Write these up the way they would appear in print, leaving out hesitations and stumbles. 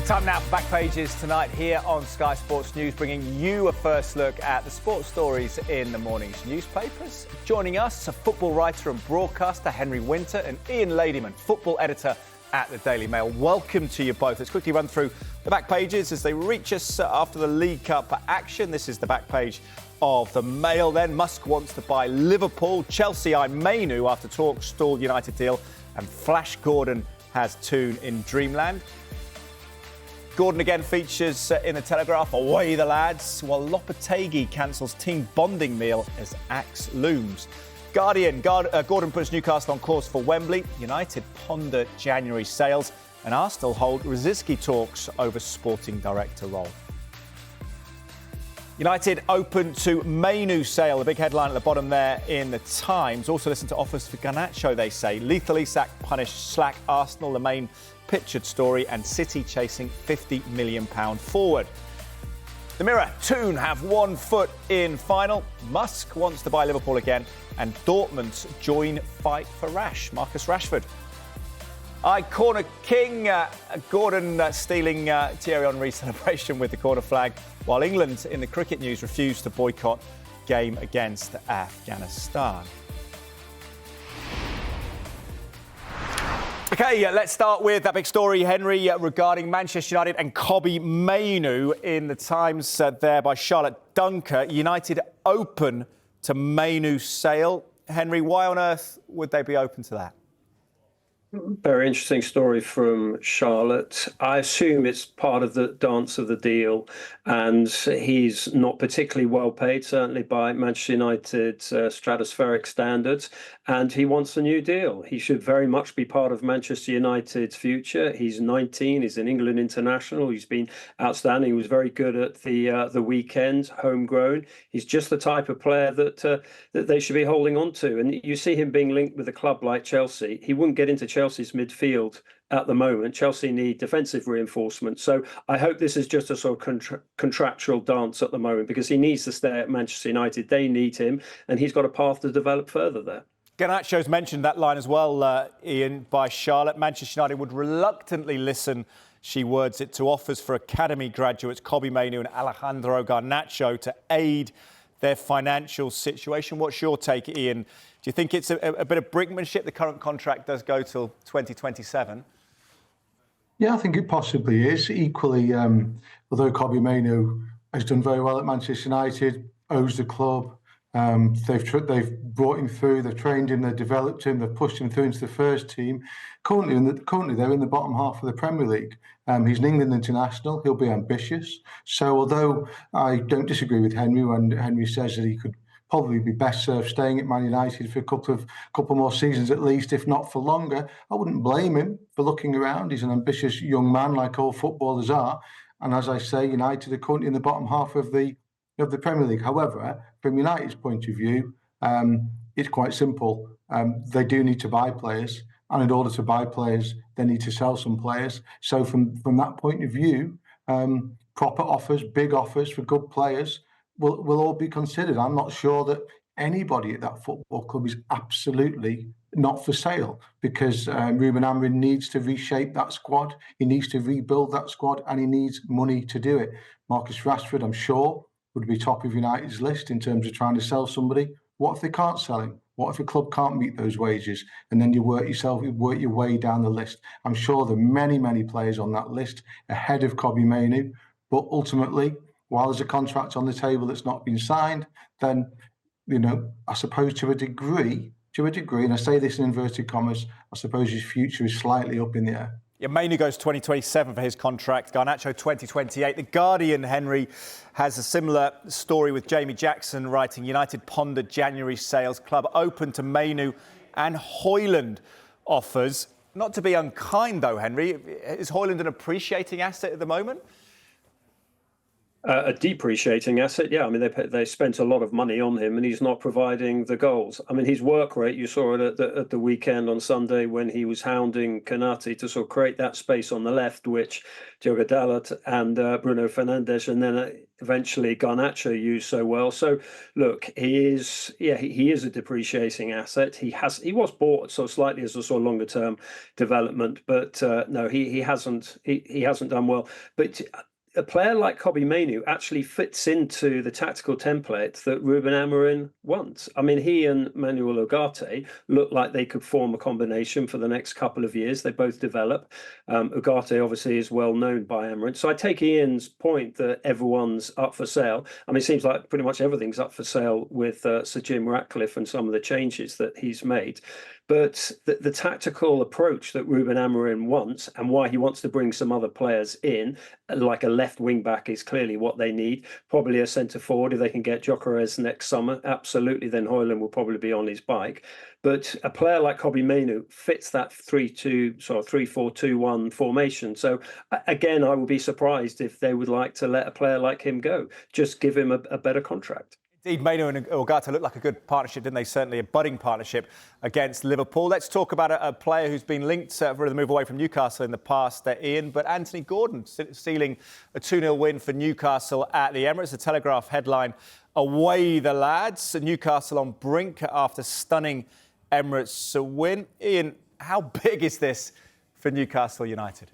Time now for Back Pages tonight here on Sky Sports News, bringing you a first look at the sports stories in the morning's newspapers. Joining us, a football writer and broadcaster, Henry Winter, and Ian Ladyman, football editor at the Daily Mail. Welcome to you both. Let's quickly run through the back pages as they reach us after the League Cup action. This is the back page of the Mail then. Musk wants to buy Liverpool. Chelsea eye Mainoo after talks stall United deal. And Flash Gordon has Toon in Dreamland. Gordon again features in the Telegraph, away the lads, while Lopetegui cancels team bonding meal as axe looms. Guardian, Gordon puts Newcastle on course for Wembley. United ponder January sales, and Arsenal hold Rosický talks over sporting director role. United open to Mainoo sale, the big headline at the bottom there in the Times. Also listen to offers for Garnacho, they say. Lethal Isak punished slack Arsenal, the main pictured story, and City chasing £50 million forward. The Mirror, Toon have 1 foot in final. Musk wants to buy Liverpool again, and Dortmund's join fight for Marcus Rashford. Corner King, Gordon stealing Thierry Henry's celebration with the corner flag, while England in the cricket news refused to boycott game against Afghanistan. OK, let's start with that big story, Henry, regarding Manchester United and Kobbie Mainoo in the Times there by Charlotte Dunker. United open to Mainoo sale. Henry, why on earth would they be open to that? Very interesting story from Charlotte. I assume it's part of the dance of the deal, and he's not particularly well paid, certainly by Manchester United's stratospheric standards, and he wants a new deal. He should very much be part of Manchester United's future. He's 19, he's an England international, he's been outstanding, he was very good at the weekend, homegrown. He's just the type of player that they should be holding on to, and you see him being linked with a club like Chelsea. He wouldn't get into Chelsea's midfield at the moment. Chelsea need defensive reinforcement. So I hope this is just a sort of contractual dance at the moment, because he needs to stay at Manchester United. They need him, and he's got a path to develop further there. Garnacho's mentioned that line as well, Ian, by Charlotte. Manchester United would reluctantly listen, she words it, to offers for academy graduates Kobbie Mainoo and Alejandro Garnacho to aid their financial situation. What's your take, Ian? Do you think it's a bit of brinkmanship? The current contract does go till 2027. Yeah, I think it possibly is. Equally, although Kobbie Mainoo has done very well at Manchester United, owes the club. They've brought him through, they've trained him, they've developed him, they've pushed him through into the first team. Currently, they're in the bottom half of the Premier League. He's an England international. He'll be ambitious. So although I don't disagree with Henry when Henry says that he could probably be best served staying at Man United for a couple more seasons at least, if not for longer, I wouldn't blame him for looking around. He's an ambitious young man, like all footballers are. And as I say, United are currently in the bottom half of the Premier League. However, from United's point of view, it's quite simple. They do need to buy players, and in order to buy players, they need to sell some players. So from that point of view, proper offers, big offers for good players will all be considered. I'm not sure that anybody at that football club is absolutely not for sale, because Ruben Amorim needs to reshape that squad. He needs to rebuild that squad, and he needs money to do it. Marcus Rashford, I'm sure, would be top of United's list in terms of trying to sell somebody. What if they can't sell him? What if a club can't meet those wages? And then you work your way down the list. I'm sure there are many, many players on that list ahead of Kobbie Mainoo. But ultimately, while there's a contract on the table that's not been signed, then, I suppose to a degree, and I say this in inverted commas, I suppose his future is slightly up in the air. Yeah, Mainoo goes 2027 for his contract, Garnacho 2028. The Guardian, Henry, has a similar story with Jamie Jackson writing, United pondered January sales, club open to Mainoo and Højlund offers. Not to be unkind, though, Henry, is Højlund an appreciating asset at the moment? A depreciating asset, yeah. I mean, they spent a lot of money on him, and he's not providing the goals. I mean, his work rate, you saw it at the weekend on Sunday when he was hounding Konate to sort of create that space on the left, which Diogo Dalot and Bruno Fernandes, and then eventually Garnacho used so well. So, look, he is a depreciating asset. He was bought so slightly as a sort of longer term development, but no, he hasn't done well. But a player like Kobbie Mainoo actually fits into the tactical template that Ruben Amorim wants. I mean, he and Manuel Ugarte look like they could form a combination for the next couple of years. They both develop. Ugarte obviously is well known by Amorim. So I take Ian's point that everyone's up for sale. I mean, it seems like pretty much everything's up for sale with Sir Jim Ratcliffe and some of the changes that he's made. But the tactical approach that Ruben Amorim wants, and why he wants to bring some other players in, like a left wing back is clearly what they need. Probably a centre forward if they can get Gyökeres next summer. Absolutely, then Højlund will probably be on his bike. But a player like Kobbie Mainoo fits that 3-4-2-1 formation. So again, I would be surprised if they would like to let a player like him go. Just give him a better contract. Indeed, Mainoo and Ugarte looked like a good partnership, didn't they? Certainly a budding partnership against Liverpool. Let's talk about a player who's been linked for the move away from Newcastle in the past, Ian, but Anthony Gordon sealing a 2-0 win for Newcastle at the Emirates. The Telegraph headline, "Away the lads." Newcastle on brink after stunning Emirates win. Ian, how big is this for Newcastle United?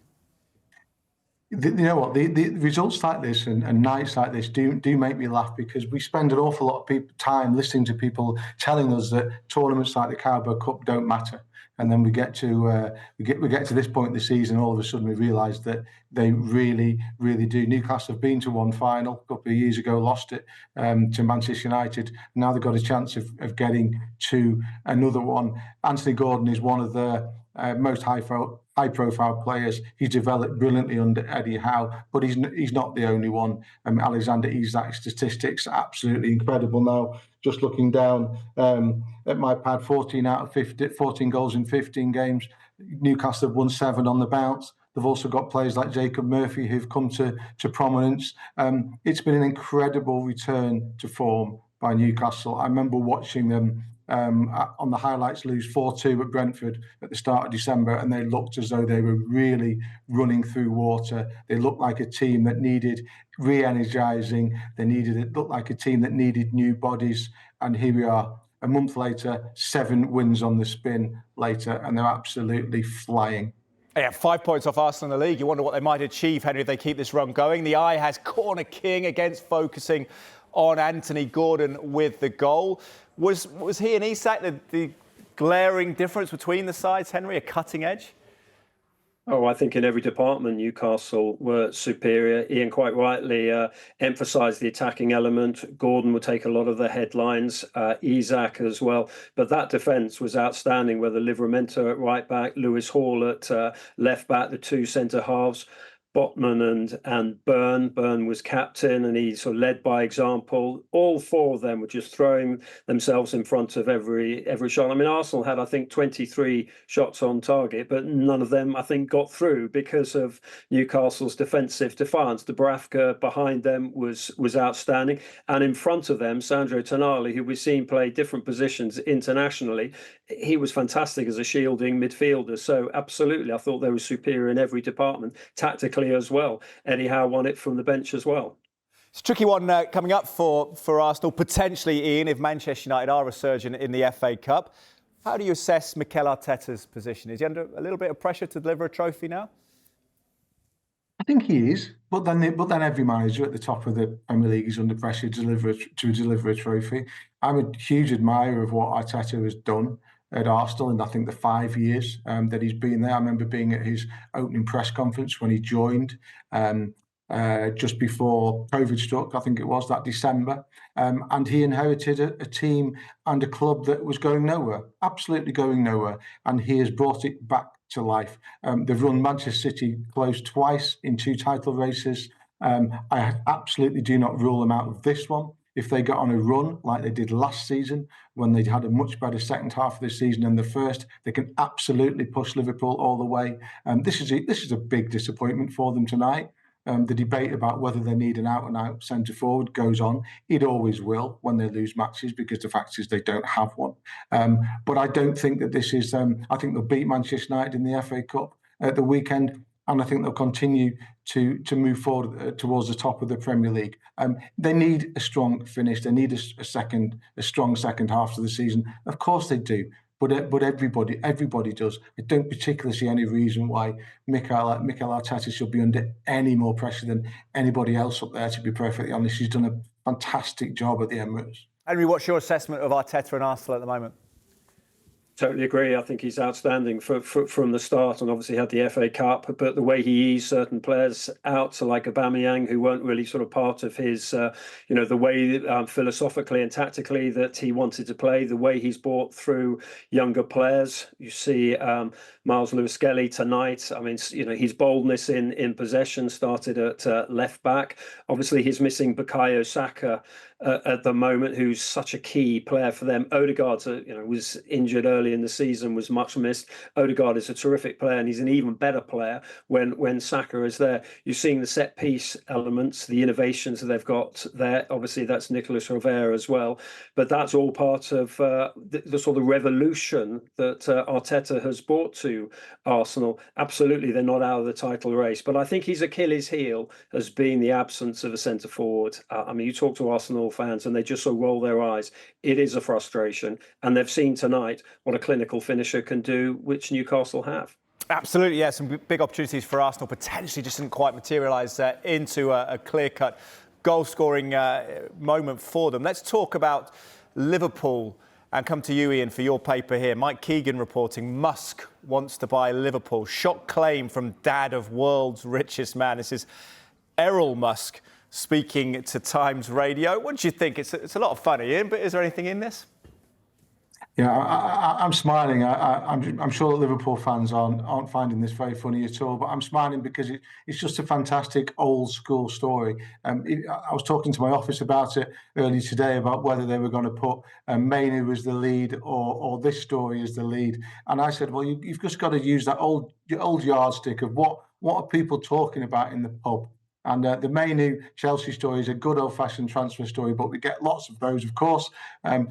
You know what, the results like this and nights like this do make me laugh, because we spend an awful lot of time listening to people telling us that tournaments like the Carabao Cup don't matter, and then we get to this point in the season, and all of a sudden we realise that they really do. Newcastle have been to one final a couple of years ago, lost it to Manchester United. Now they've got a chance of getting to another one. Anthony Gordon is one of the most high-profile players. He's developed brilliantly under Eddie Howe, but he's not the only one. Alexander Isak's statistics are absolutely incredible now. Just looking down at my pad, 14 goals in 15 games. Newcastle have won 7 on the bounce. They've also got players like Jacob Murphy who've come to prominence. It's been an incredible return to form by Newcastle. I remember watching them on the highlights lose 4-2 at Brentford at the start of December, and they looked as though they were really running through water. They looked like a team that needed re-energising. It looked like a team that needed new bodies, and here we are, a month later, 7 wins on the spin later, and they're absolutely flying. Yeah, 5 points off Arsenal in the league. You wonder what they might achieve, Henry, if they keep this run going. The Eye has corner king against focusing on Anthony Gordon with the goal. Was he and Isak the glaring difference between the sides, Henry, a cutting edge? Oh, I think in every department, Newcastle were superior. Ian quite rightly emphasised the attacking element. Gordon would take a lot of the headlines, Isak as well. But that defence was outstanding, whether Livramento at right back, Lewis Hall at left back, the 2 centre halves. Botman and Byrne. Byrne was captain, and he sort of led by example. All 4 of them were just throwing themselves in front of every shot. I mean, Arsenal had, I think, 23 shots on target, but none of them, I think, got through because of Newcastle's defensive defiance. Dubravka behind them was outstanding, and in front of them, Sandro Tonali, who we've seen play different positions internationally, he was fantastic as a shielding midfielder. So absolutely, I thought they were superior in every department. Tactically as well. Eddie Howe won it from the bench as well. It's a tricky one coming up for Arsenal, potentially, Ian, if Manchester United are resurgent in the FA Cup. How do you assess Mikel Arteta's position? Is he under a little bit of pressure to deliver a trophy now? I think he is, but then every manager at the top of the Premier League is under pressure to deliver a trophy. I'm a huge admirer of what Arteta has done at Arsenal in, I think, the 5 years that he's been there. I remember being at his opening press conference when he joined just before COVID struck, I think it was that December. And he inherited a team and a club that was going nowhere, absolutely going nowhere. And he has brought it back to life. They've run Manchester City close twice in 2 title races. I absolutely do not rule them out of this one. If they get on a run like they did last season, when they had a much better second half of the season than the first, they can absolutely push Liverpool all the way. This is a big disappointment for them tonight. The debate about whether they need an out-and-out centre-forward goes on. It always will when they lose matches, because the fact is they don't have one. But I don't think that this is... I think they'll beat Manchester United in the FA Cup at the weekend, and I think they'll continue to move forward towards the top of the Premier League. They need a strong finish. They need a strong second half of the season. Of course they do. But everybody does. I don't particularly see any reason why Mikel Arteta should be under any more pressure than anybody else up there, to be perfectly honest. He's done a fantastic job at the Emirates. Henry, what's your assessment of Arteta and Arsenal at the moment? Totally agree. I think he's outstanding from the start, and obviously had the FA Cup. But the way he eased certain players out, so like Aubameyang, who weren't really sort of part of his, the way philosophically and tactically that he wanted to play, the way he's brought through younger players. You see Miles Lewis-Skelly tonight. I mean, his boldness in possession started at left back. Obviously, he's missing Bukayo Saka at the moment, who's such a key player for them. Odegaard, was injured early in the season, was much missed. Odegaard is a terrific player, and he's an even better player when Saka is there. You're seeing the set piece elements, the innovations that they've got there. Obviously, that's Nicolas Rivera as well, but that's all part of the sort of revolution that Arteta has brought to Arsenal. Absolutely, they're not out of the title race, but I think his Achilles heel has been the absence of a centre forward. You talk to Arsenal fans and they just sort of roll their eyes. It is a frustration, and they've seen tonight what a clinical finisher can do, which Newcastle have. Absolutely, yeah. Some big opportunities for Arsenal, potentially just didn't quite materialise into a clear-cut goal-scoring moment for them. Let's talk about Liverpool and come to you, Ian, for your paper here. Mike Keegan reporting Musk wants to buy Liverpool. Shock claim from dad of world's richest man. This is Errol Musk speaking to Times Radio. What do you think? It's a lot of fun, Ian, but is there anything in this? Yeah, I'm smiling. I'm sure that Liverpool fans aren't finding this very funny at all, but I'm smiling because it's just a fantastic old school story. I was talking to my office about it earlier today, about whether they were going to put Mainoo as the lead or this story as the lead. And I said, well, you've just got to use that old yardstick of what are people talking about in the pub. And the Mainoo Chelsea story is a good old-fashioned transfer story, but we get lots of those, of course.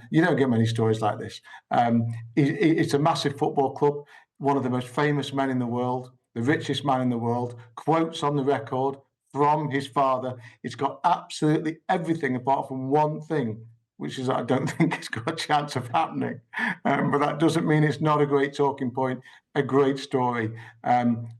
You don't get many stories like this. It's a massive football club, one of the most famous men in the world, the richest man in the world, quotes on the record from his father. It's got absolutely everything apart from one thing, which is I don't think it's got a chance of happening. But that doesn't mean it's not a great talking point, a great story.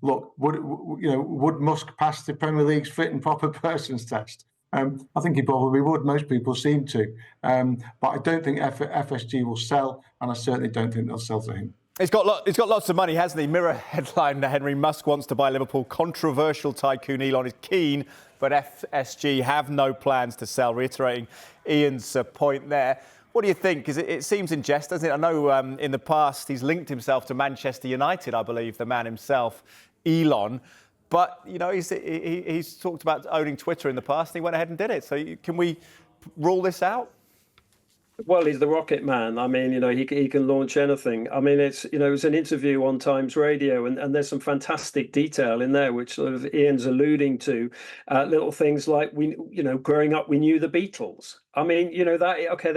Look, would Musk pass the Premier League's fit and proper persons test? I think he probably would. Most people seem to. But I don't think FSG will sell, and I certainly don't think they'll sell to him. He's got lots of money, hasn't he? Mirror headline, Henry, Musk wants to buy Liverpool. Controversial tycoon Elon is keen, but FSG have no plans to sell, reiterating Ian's point there. What do you think? Because it seems in jest, doesn't it? I know in the past he's linked himself to Manchester United, I believe, the man himself, Elon. But, he's talked about owning Twitter in the past, and he went ahead and did it. So can we rule this out? Well, he's the rocket man. I mean, he can launch anything. I mean, it was an interview on Times Radio, and there's some fantastic detail in there, which sort of Ian's alluding to. Little things like growing up, we knew the Beatles. I mean, he's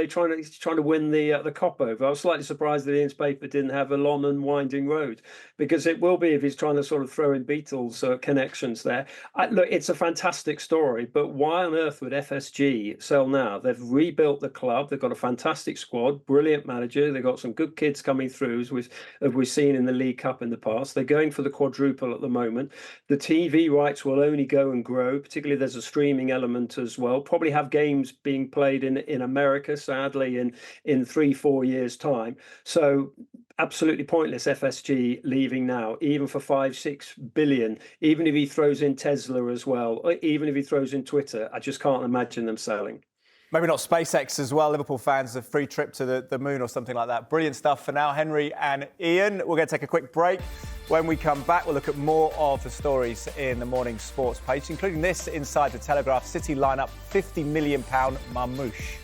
trying to win the Cop over. I was slightly surprised that Ian's paper didn't have a long and winding road, because it will be if he's trying to sort of throw in Beatles connections there. Look, it's a fantastic story, but why on earth would FSG sell now? They've rebuilt the club. They've got a fantastic squad, brilliant manager. They've got some good kids coming through, as we've seen in the League Cup in the past. They're going for the quadruple at the moment. The TV rights will only go and grow, particularly there's a streaming element as well. Probably have games being played in America, sadly, in 3-4 years' time. So absolutely pointless FSG leaving now, even for 5-6 billion, even if he throws in Tesla as well, or even if he throws in Twitter. I just can't imagine them selling. Maybe not SpaceX as well. Liverpool fans, a free trip to the moon or something like that. Brilliant stuff for now, Henry and Ian. We're going to take a quick break. When we come back, we'll look at more of the stories in the morning sports page, including this inside the Telegraph. City line up £50 million Marmouche.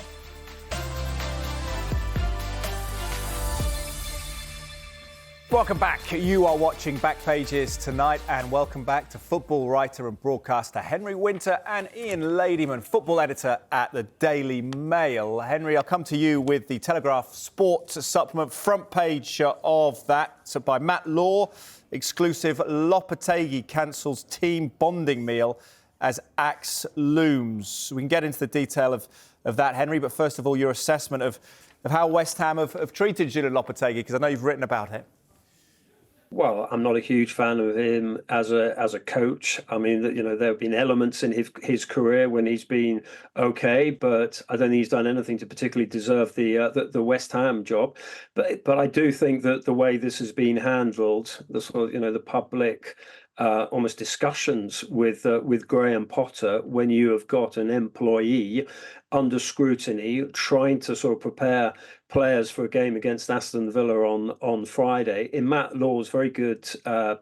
Welcome back. You are watching Backpages tonight, and welcome back to football writer and broadcaster Henry Winter and Ian Ladyman, football editor at the Daily Mail. Henry, I'll come to you with the Telegraph Sports supplement, front page of that. So by Matt Law, exclusive: Lopetegui cancels team bonding meal as axe looms. We can get into the detail of that, Henry, but first of all, your assessment of how West Ham have treated Julen Lopetegui, because I know you've written about it. Well, I'm not a huge fan of him as a coach. I mean, there have been elements in his career when he's been okay, but I don't think he's done anything to particularly deserve the West Ham job. But I do think that the way this has been handled, the sort of, the public almost discussions with Graham Potter, when you have got an employee under scrutiny trying to sort of prepare players for a game against Aston Villa on Friday. In Matt Law's very good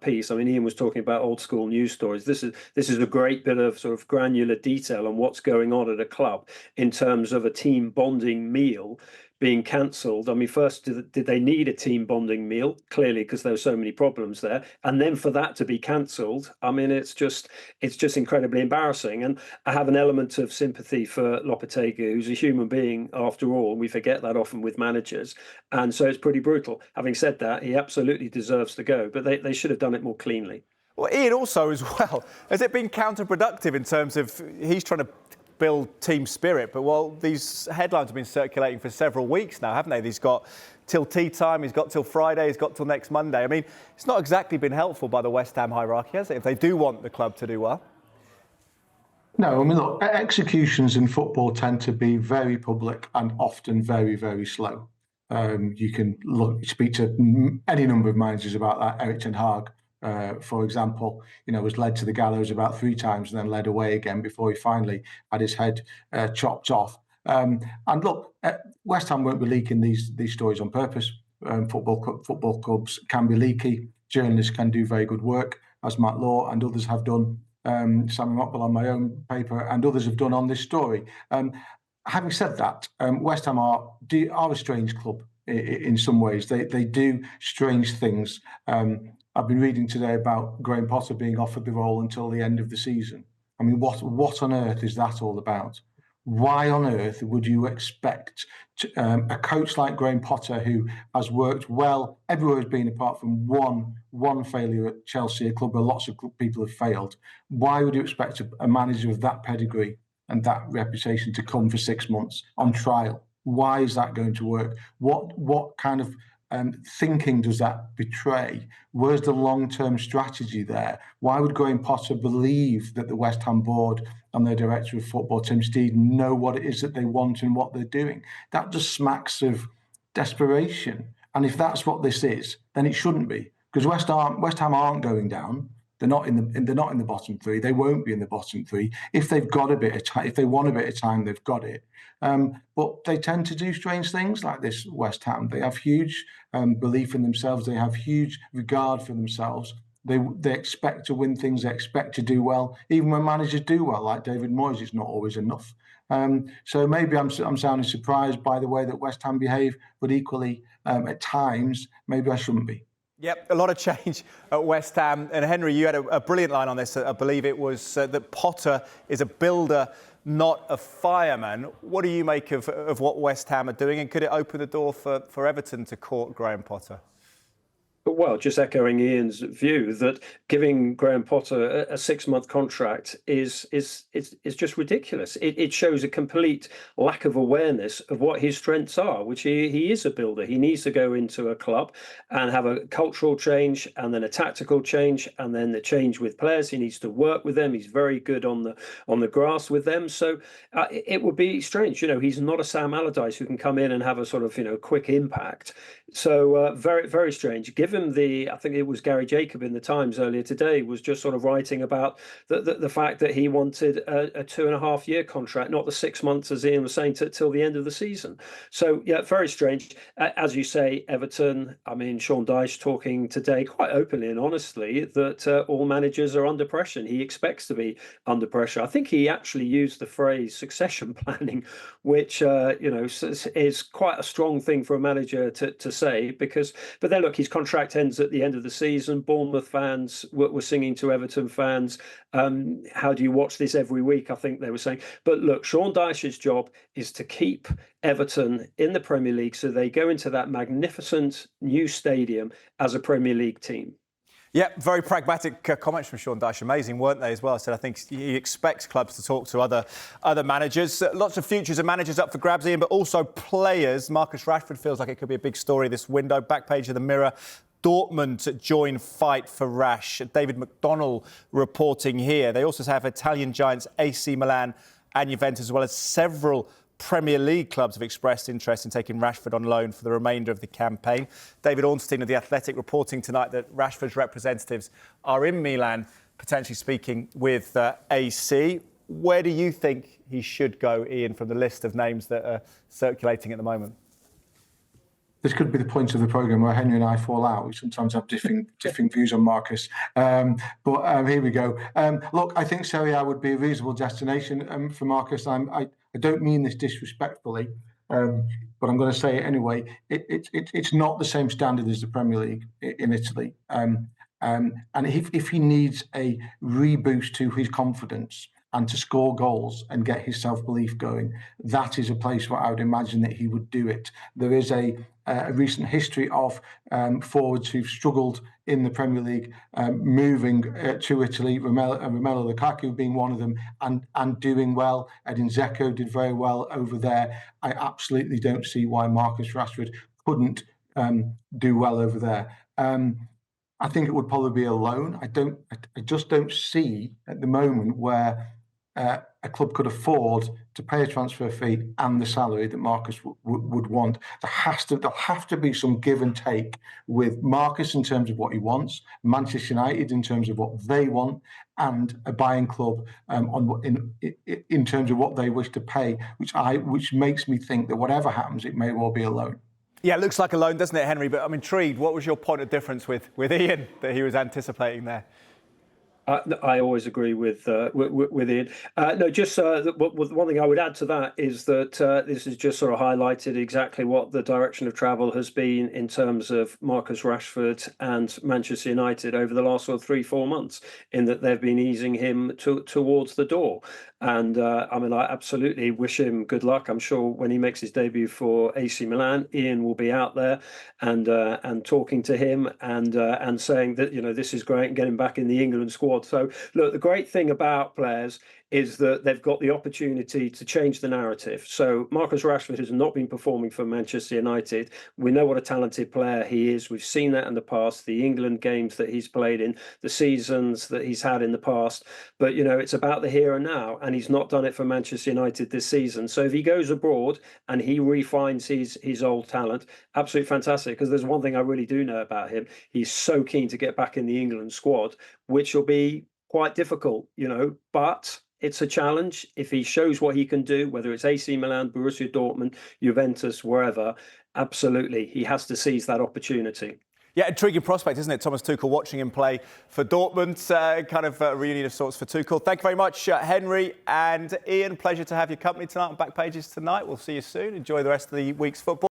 piece, I mean, Ian was talking about old school news stories. This is a great bit of sort of granular detail on what's going on at a club in terms of a team bonding meal being cancelled. I mean, first, did they need a team bonding meal? Clearly, because there were so many problems there. And then for that to be cancelled, I mean, it's just incredibly embarrassing. And I have an element of sympathy for Lopetegui, who's a human being after all. We forget that often with managers. And so it's pretty brutal. Having said that, he absolutely deserves to go, but they should have done it more cleanly. Well, Ian, also as well, has it been counterproductive in terms of he's trying to build team spirit, but these headlines have been circulating for several weeks now, haven't they? He's got till tea time, he's got till Friday, he's got till next Monday. I mean, it's not exactly been helpful by the West Ham hierarchy, has it, if they do want the club to do well? No, I mean, look, executions in football tend to be very public and often very, very slow. You can speak to any number of managers about that. Erik ten Hag, for example, was led to the gallows about 3 times and then led away again before he finally had his head chopped off. And look, West Ham won't be leaking these stories on purpose. Football clubs can be leaky. Journalists can do very good work, as Matt Law and others have done. Sammy Mokbel on my own paper and others have done on this story. Having said that, West Ham are a strange club in some ways. They do strange things. I've been reading today about Graham Potter being offered the role until the end of the season. I mean, what on earth is that all about? Why on earth would you expect a coach like Graham Potter, who has worked well everywhere he's been apart from one failure at Chelsea, a club where lots of people have failed, why would you expect a manager of that pedigree and that reputation to come for 6 months on trial? Why is that going to work? What kind of thinking does that betray? Where's the long-term strategy there? Why would Graham Potter believe that the West Ham board and their director of football, Tim Steed, know what it is that they want and what they're doing? That just smacks of desperation. And if that's what this is, then it shouldn't be, because West Ham aren't going down. They're not in the bottom 3. They won't be in the bottom 3. If they've got a bit of time, if they want a bit of time, they've got it. But they tend to do strange things like this. West Ham, they have huge belief in themselves. They have huge regard for themselves. They expect to win things. They expect to do well. Even when managers do well, like David Moyes, it's not always enough. So maybe I'm sounding surprised by the way that West Ham behave, but equally at times maybe I shouldn't be. Yep, a lot of change at West Ham. And Henry, you had a brilliant line on this. I believe it was that Potter is a builder, not a fireman. What do you make of what West Ham are doing? And could it open the door for Everton to court Graham Potter? Well, just echoing Ian's view that giving Graham Potter a 6-month contract is just ridiculous. It shows a complete lack of awareness of what his strengths are, which he is a builder. He needs to go into a club and have a cultural change and then a tactical change and then the change with players. He needs to work with them. He's very good on the grass with them. So it would be strange. He's not a Sam Allardyce who can come in and have a sort of quick impact. So very, very strange. Given I think it was Gary Jacob in the Times earlier today was just sort of writing about the fact that he wanted a 2.5-year contract, not the 6 months, as Ian was saying, till the end of the season. So, yeah, very strange. As you say, Everton, I mean, Sean Dyche talking today quite openly and honestly that all managers are under pressure. And he expects to be under pressure. I think he actually used the phrase succession planning, which, is quite a strong thing for a manager to say but then, look, his contract contract ends at the end of the season. Bournemouth fans were singing to Everton fans, how do you watch this every week, I think they were saying. But look, Sean Dyche's job is to keep Everton in the Premier League so they go into that magnificent new stadium as a Premier League team. Yeah, very pragmatic comments from Sean Dyche. Amazing, weren't they, as well? So I think he expects clubs to talk to other managers. Lots of futures and managers up for grabs, Ian, but also players. Marcus Rashford feels like it could be a big story this window. Back page of the Mirror. Dortmund join fight for Rash. David McDonnell reporting here. They also have Italian giants AC Milan and Juventus, as well as several Premier League clubs have expressed interest in taking Rashford on loan for the remainder of the campaign. David Ornstein of The Athletic reporting tonight that Rashford's representatives are in Milan, potentially speaking with AC. Where do you think he should go, Ian, from the list of names that are circulating at the moment? This could be the point of the programme where Henry and I fall out. We sometimes have differing views on Marcus. But here we go. Look, I think Serie A would be a reasonable destination for Marcus. I don't mean this disrespectfully, but I'm going to say it anyway. It's not the same standard as the Premier League in Italy. And if he needs a reboost to his confidence and to score goals and get his self-belief going, that is a place where I would imagine that he would do it. There is a recent history of forwards who've struggled in the Premier League moving to Italy, Romelu Lukaku being one of them, and doing well. Edin Dzeko did very well over there. I absolutely don't see why Marcus Rashford couldn't do well over there. I think it would probably be a loan. I just don't see at the moment where a club could afford to pay a transfer fee and the salary that Marcus would want. There'll have to be some give and take with Marcus in terms of what he wants, Manchester United in terms of what they want, and a buying club in terms of what they wish to pay, which makes me think that whatever happens, it may well be a loan. Yeah, it looks like a loan, doesn't it, Henry? But I'm intrigued. What was your point of difference with Ian that he was anticipating there? I always agree with Ian. No, just one thing I would add to that is that this has just sort of highlighted exactly what the direction of travel has been in terms of Marcus Rashford and Manchester United over the last sort of 3-4 months, in that they've been easing him towards the door. And I mean, I absolutely wish him good luck. I'm sure when he makes his debut for AC Milan, Ian will be out there and talking to him and saying that, you know, this is great and getting back in the England squad. So look, the great thing about players is that they've got the opportunity to change the narrative. So Marcus Rashford has not been performing for Manchester United. We know what a talented player he is. We've seen that in the past, the England games that he's played in, the seasons that he's had in the past. But, you know, it's about the here and now, and he's not done it for Manchester United this season. So if he goes abroad and he refines his old talent, absolutely fantastic. Because there's one thing I really do know about him. He's so keen to get back in the England squad, which will be quite difficult, you know, but it's a challenge. If he shows what he can do, whether it's AC Milan, Borussia Dortmund, Juventus, wherever, absolutely, he has to seize that opportunity. Yeah, intriguing prospect, isn't it? Thomas Tuchel, watching him play for Dortmund, kind of a reunion of sorts for Tuchel. Thank you very much, Henry and Ian. Pleasure to have your company tonight on Back Pages tonight. We'll see you soon. Enjoy the rest of the week's football.